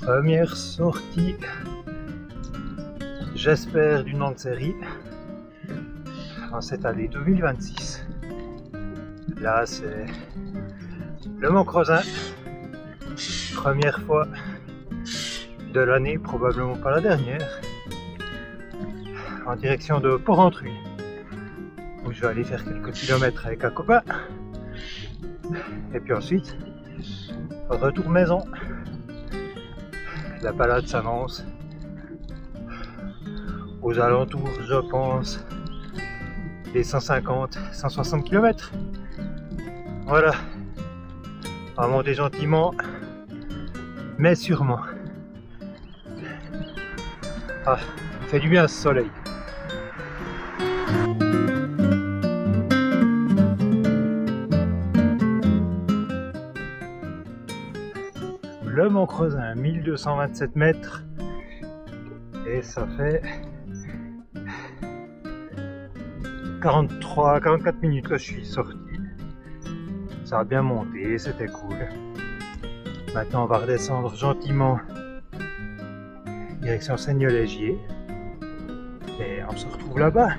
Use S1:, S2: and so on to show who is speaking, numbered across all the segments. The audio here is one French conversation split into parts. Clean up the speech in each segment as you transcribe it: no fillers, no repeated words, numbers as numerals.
S1: Première sortie, j'espère, d'une longue série en cette année 2026. Là, c'est le Mont Crozin, première fois de l'année, probablement pas la dernière, en direction de Porrentruy, où je vais aller faire quelques kilomètres avec un copain, et puis ensuite, retour maison. La balade s'annonce aux alentours, je pense, des 150-160 km. Voilà, on va monter gentiment, mais sûrement. Ah, fait du bien ce soleil. Le Mont Crozin, 1227 mètres, et ça fait 44 minutes que je suis sorti. Ça a bien monté, c'était cool. Maintenant on va redescendre gentiment direction Seigneur-Légier et on se retrouve là-bas.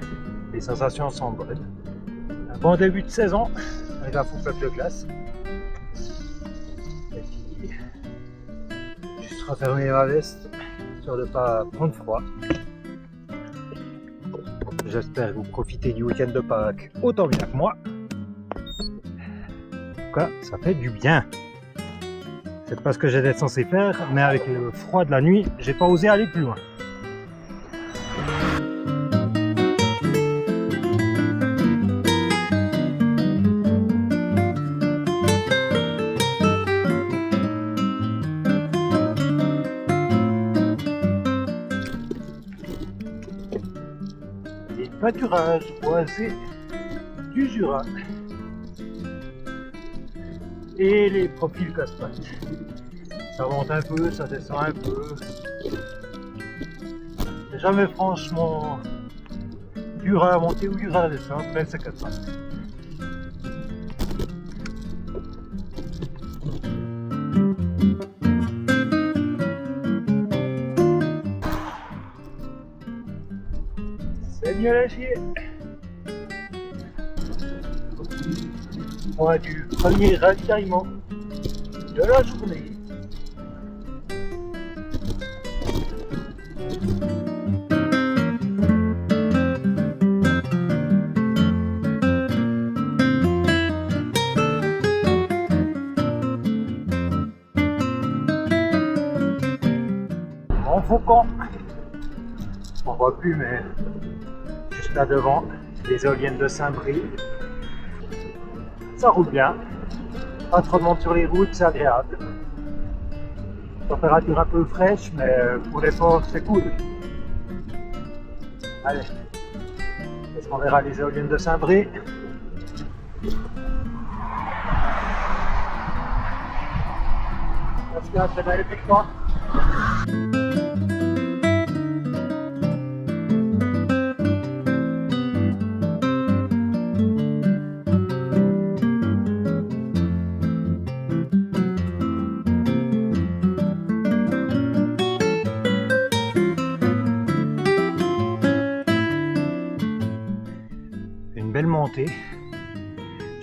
S1: Les sensations sont bonnes. Un bon début de saison avec un faux peuple de glace. Et puis juste refermer ma veste, sûr de ne pas prendre froid. J'espère que vous profitez du week-end de Pâques autant bien que moi. En tout cas, ça fait du bien. C'est pas ce que j'étais censé faire, mais avec le froid de la nuit, j'ai pas osé aller plus loin. Les pâturages boisés du Jura et les profils casse-pattes. Ça monte un peu, ça descend un peu. C'est jamais franchement dur à monter ou dur à descendre, mais c'est comme ça. Seigneur-Légier. Point du premier ravitaillement de la journée. Mont Faucon. On voit plus, mais juste là devant, les éoliennes de Saint-Brie. Ça roule bien, pas trop de monde sur les routes, c'est agréable. Température un peu fraîche, mais pour l'effort, c'est cool. Allez, est-ce qu'on verra les éoliennes de Saint-Brie? Let's go, c'est la big one. Une belle montée.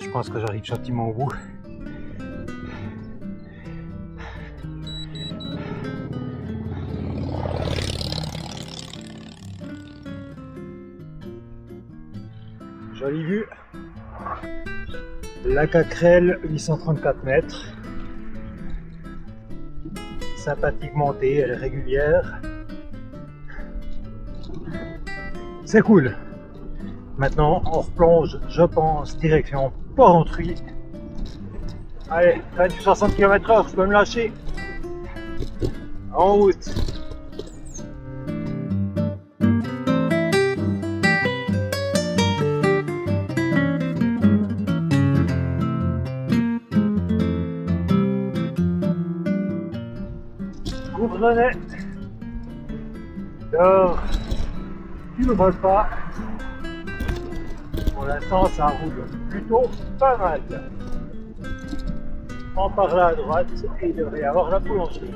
S1: Je pense que j'arrive gentiment au bout. Jolie vue. Lac à Crelle, 834 mètres. Sympathique montée, elle est régulière. C'est cool. Maintenant, on replonge, je pense, direction Porrentruy. Allez, fin du 60 km/h, je peux me lâcher. En route. Couvrenet. Dehors, tu ne voles pas. Pour l'instant, ça roule plutôt pas mal. En par là à droite, il devrait y avoir la boulangerie.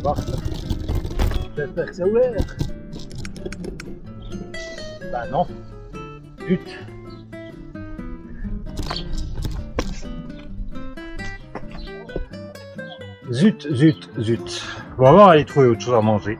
S1: Bon, j'espère que c'est ouvert. Bah non. Zut. Zut, zut, zut. Bon, on va aller trouver autre chose à manger.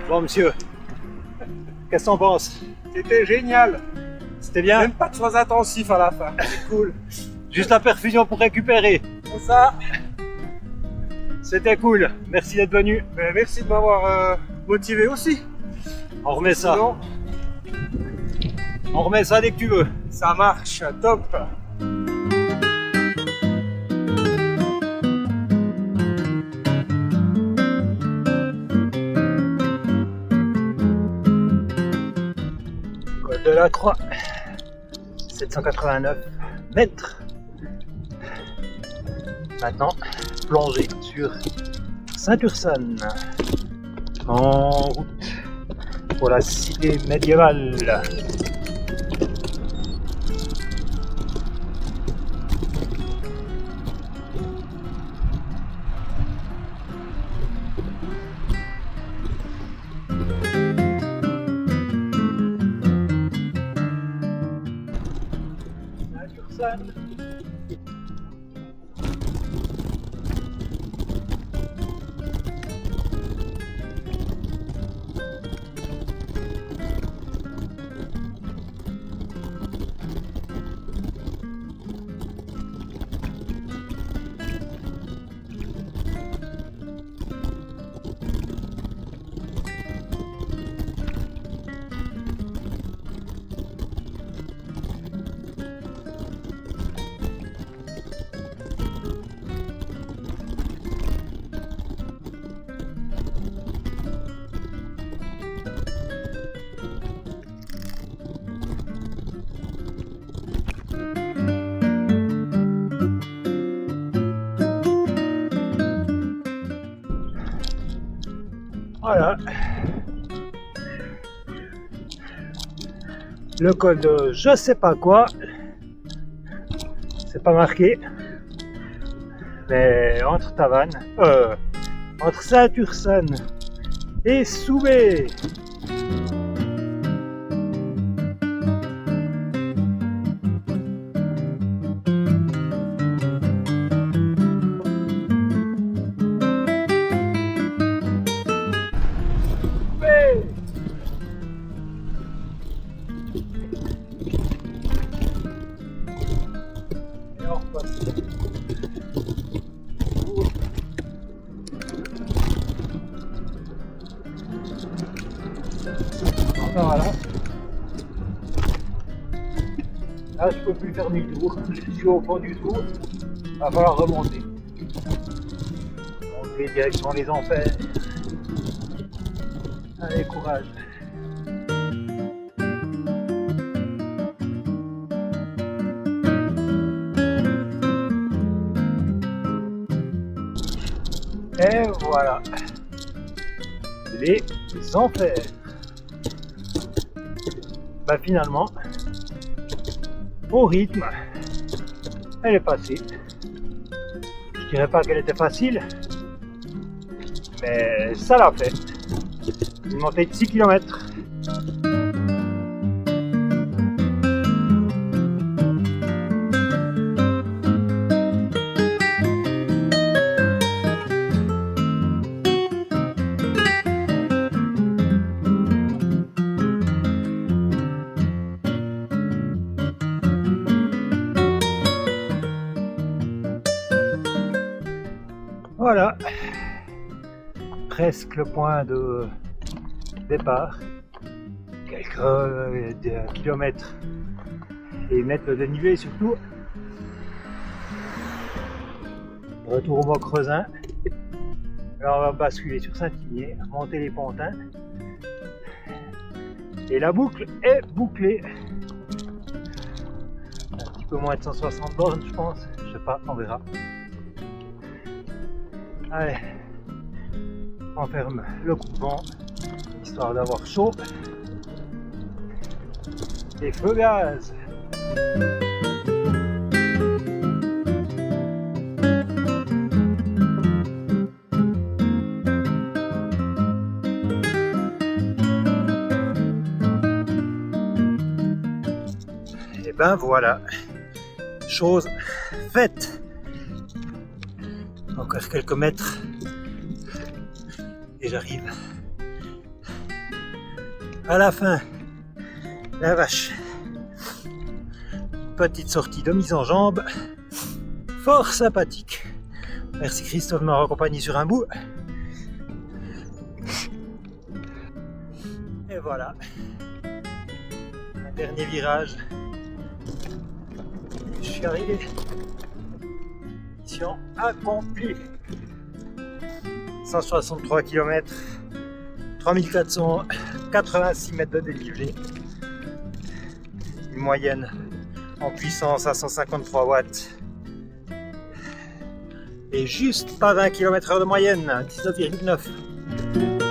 S1: Bon, monsieur, qu'est-ce que t'en penses?
S2: C'était génial.
S1: C'était bien?
S2: Même pas de soins intensifs à la fin. C'est cool.
S1: Juste la perfusion pour récupérer.
S2: C'est ça.
S1: C'était cool. Merci d'être venu.
S2: Ben, merci de m'avoir motivé aussi.
S1: On remet ça.
S2: Sinon,
S1: On remet ça dès que tu veux.
S2: ça marche. Top.
S1: Col de la Croix. 789 mètres. Maintenant, plongée sur Saint-Ursanne. En route pour la cité médiévale. Saint-Ursanne. Voilà. Le col de je sais pas quoi. C'est pas marqué. Mais entre Tavannes, entre Saint-Ursanne et Soubé. Et on repasse. Enfin, voilà. Là, je peux plus faire demi-tour. Je suis au fond du trou. Il va falloir remonter. Monter direction les enfers. Allez, courage. Et voilà, les enfers. Bah finalement, au rythme, elle est passée. Je dirais pas qu'elle était facile, mais ça l'a fait. Une montée de 6 km. Voilà, presque le point de départ. Quelques kilomètres et mettre le dénivelé surtout. Retour au Mont Creusin. Alors on va basculer sur Saint-Imier, monter les Pontins. Et la boucle est bouclée. Un petit peu moins de 160 bornes je pense. Je sais pas, on verra. Allez, on ferme le coup de vent, histoire d'avoir chaud. Et feu gaz. Et ben voilà, chose faite. Encore quelques mètres et j'arrive à la fin. La vache, petite sortie de mise en jambe, fort sympathique. Merci Christophe de m'avoir accompagné sur un bout. Et voilà, un dernier virage. Je suis arrivé. Mission accomplie. 163 km, 3486 mètres de dénivelé. Une moyenne en puissance à 153 watts. Et juste pas 20 km/h de moyenne, 19,9.